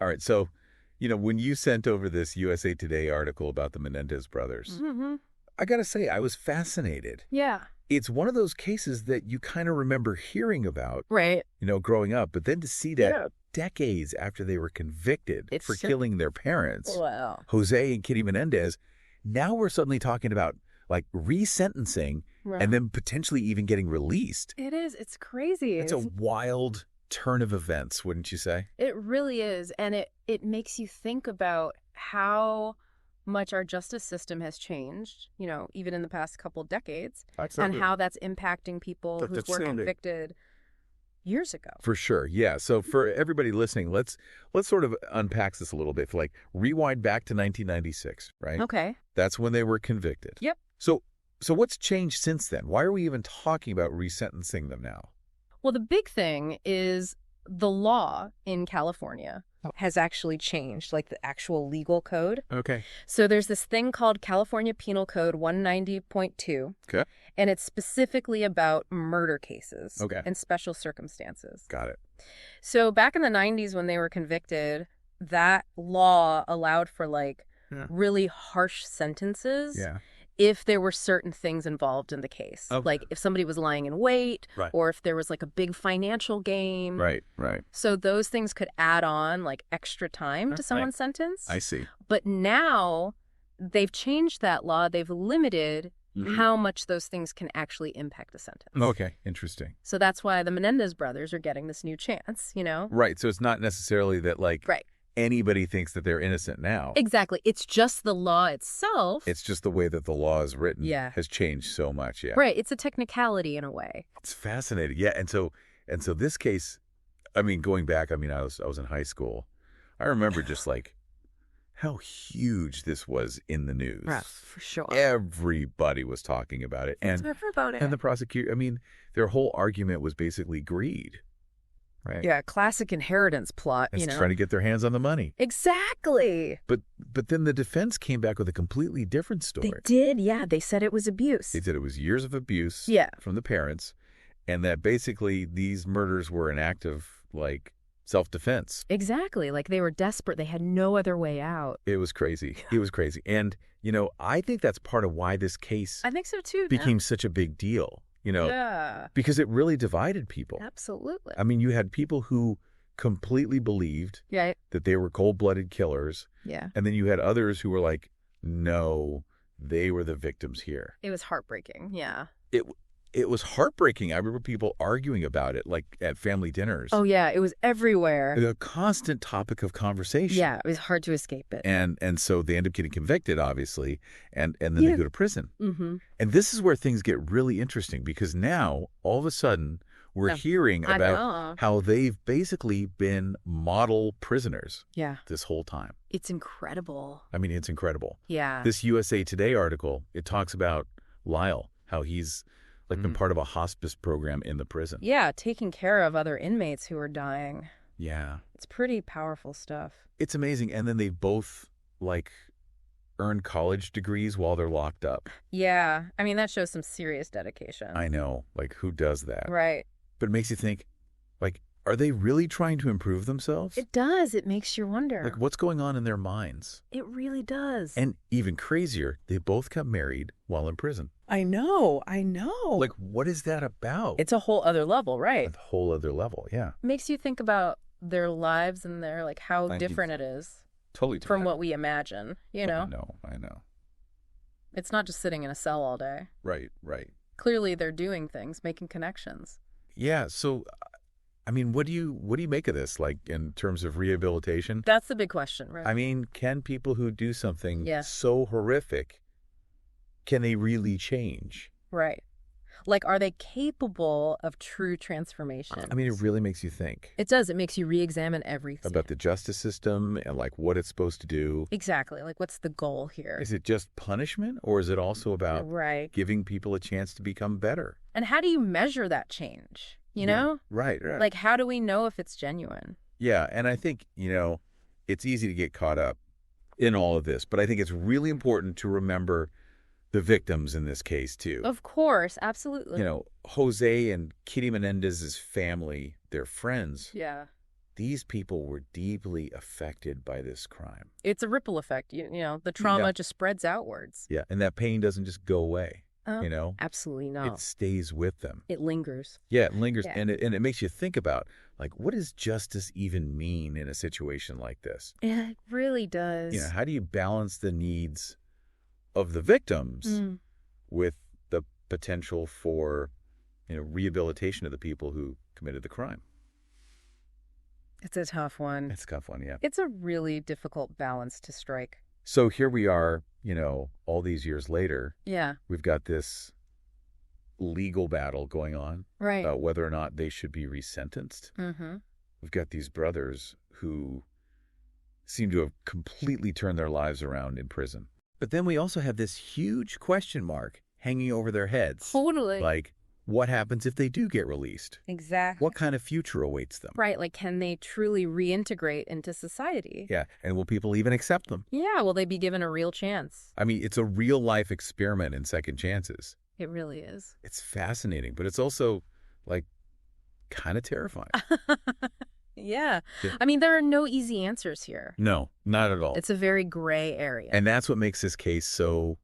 All right. So, when you sent over this USA Today article about the Menendez brothers, I got to say, I was fascinated. Yeah. It's one of those cases that you kind of remember hearing about, Right. growing up. But then to see that decades after they were convicted for killing their parents, Wow. Jose and Kitty Menendez, now we're suddenly talking about like resentencing and then potentially even getting released. It is. It's crazy. It's a wild turn of events, wouldn't you say? It really is. And it makes you think about how much our justice system has changed, even in the past couple decades, and how that's impacting people who were convicted years ago. For sure. Yeah. So for everybody listening, let's sort of unpack this a little bit. Rewind back to 1996, right? Okay. That's when they were convicted. Yep. So what's changed since then? Why are we even talking about resentencing them now? Well, the big thing is the law in California has actually changed, like the actual legal code. Okay. So there's this thing called California Penal Code 190.2. Okay. And it's specifically about murder cases and special circumstances. Got it. So back in the 90s when they were convicted, that law allowed for really harsh sentences if there were certain things involved in the case. Okay. Like if somebody was lying in wait or if there was like a big financial gain. Right. So those things could add on like extra time to someone's sentence. I see. But now they've changed that law. They've limited how much those things can actually impact a sentence. Okay. Interesting. So that's why the Menendez brothers are getting this new chance, Right. So it's not necessarily that anybody thinks that they're innocent now. Exactly. It's just the law itself. It's just the way that the law is written has changed so much. Yeah. Right. It's a technicality in a way. It's fascinating. Yeah. And so this case, going back, I was in high school. I remember just how huge this was in the news. Right, for sure. Everybody was talking about it. And the prosecutor, their whole argument was basically greed. Right. Yeah, classic inheritance plot, It's trying to get their hands on the money. Exactly. But then the defense came back with a completely different story. They did, yeah. They said it was abuse. They said it was years of abuse from the parents, and that basically these murders were an act of, self-defense. Exactly. Like they were desperate. They had no other way out. It was crazy. It was crazy. And, I think that's part of why this case I think so too. became such a big deal. Because it really divided people. Absolutely. You had people who completely believed that they were cold-blooded killers. Yeah. And then you had others who were like, no, they were the victims here. It was heartbreaking. Yeah. It was heartbreaking. I remember people arguing about it, at family dinners. Oh, yeah. It was everywhere. A constant topic of conversation. Yeah. It was hard to escape it. And so they end up getting convicted, obviously, and then they go to prison. Mm-hmm. And this is where things get really interesting because now, all of a sudden, we're hearing about how they've basically been model prisoners this whole time. It's incredible. It's incredible. Yeah. This USA Today article, it talks about Lyle, how he's been part of a hospice program in the prison. Yeah, taking care of other inmates who are dying. Yeah. It's pretty powerful stuff. It's amazing. And then they both, earn college degrees while they're locked up. Yeah. That shows some serious dedication. I know. Who does that? Right. But it makes you think, are they really trying to improve themselves? It does. It makes you wonder. What's going on in their minds? It really does. And even crazier, they both got married while in prison. I know. What is that about? It's a whole other level, right? A whole other level, yeah. Makes you think about their lives and their, how different it is. Totally different. From what we imagine, I know. It's not just sitting in a cell all day. Right. Clearly they're doing things, making connections. Yeah, so what do you make of this, in terms of rehabilitation? That's the big question, right? Can people who do something so horrific, can they really change? Right. Are they capable of true transformation? It really makes you think. It does. It makes you re-examine everything. About the justice system and, what it's supposed to do. Exactly. What's the goal here? Is it just punishment, or is it also about giving people a chance to become better? And how do you measure that change? You know? Right. How do we know if it's genuine? Yeah, and I think, it's easy to get caught up in all of this, but I think it's really important to remember the victims in this case, too. Of course, absolutely. Jose and Kitty Menendez's family, their friends. Yeah. these people were deeply affected by this crime. It's a ripple effect. You know, the trauma just spreads outwards. Yeah, and that pain doesn't just go away. You know? Absolutely not. It stays with them. It lingers. Yeah, it lingers. Yeah. And it makes you think about, like, what does justice even mean in a situation like this? Yeah, it really does. You know, how do you balance the needs of the victims with the potential for, you know, rehabilitation of the people who committed the crime? It's a tough one. It's a tough one, yeah. It's a really difficult balance to strike. So here we are, you know, all these years later. Yeah. We've got this legal battle going on. Right. About whether or not they should be resentenced. Mm-hmm. We've got these brothers who seem to have completely turned their lives around in prison. But then we also have this huge question mark hanging over their heads. Totally. Like, what happens if they do get released? Exactly. What kind of future awaits them? Right, like can they truly reintegrate into society? Yeah, and will people even accept them? Yeah, will they be given a real chance? I mean, it's a real-life experiment in second chances. It really is. It's fascinating, but it's also, like, kind of terrifying. Yeah. I mean, there are no easy answers here. No, not at all. It's a very gray area. And that's what makes this case so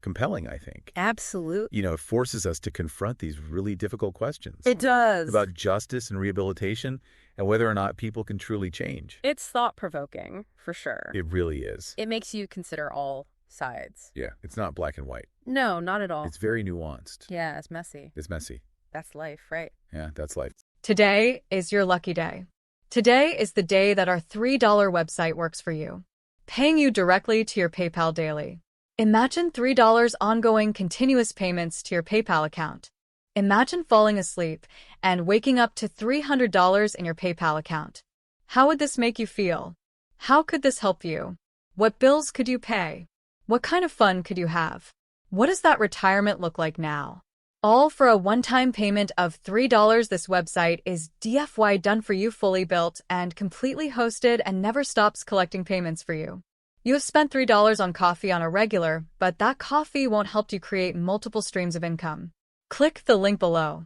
compelling, I think. Absolutely. You know, it forces us to confront these really difficult questions. It does. About justice and rehabilitation and whether or not people can truly change. It's thought-provoking, for sure. It really is. It makes you consider all sides. Yeah, it's not black and white. No, not at all. It's very nuanced. Yeah, it's messy. It's messy. That's life, right? Yeah, that's life. Today is your lucky day. Today is the day that our $3 website works for you, paying you directly to your PayPal daily. Imagine $3 ongoing continuous payments to your PayPal account. Imagine falling asleep and waking up to $300 in your PayPal account. How would this make you feel? How could this help you? What bills could you pay? What kind of fun could you have? What does that retirement look like now? All for a one-time payment of $3. This website is DFY done for you, fully built and completely hosted, and never stops collecting payments for you. You have spent $3 on coffee on a regular, but that coffee won't help you create multiple streams of income. Click the link below.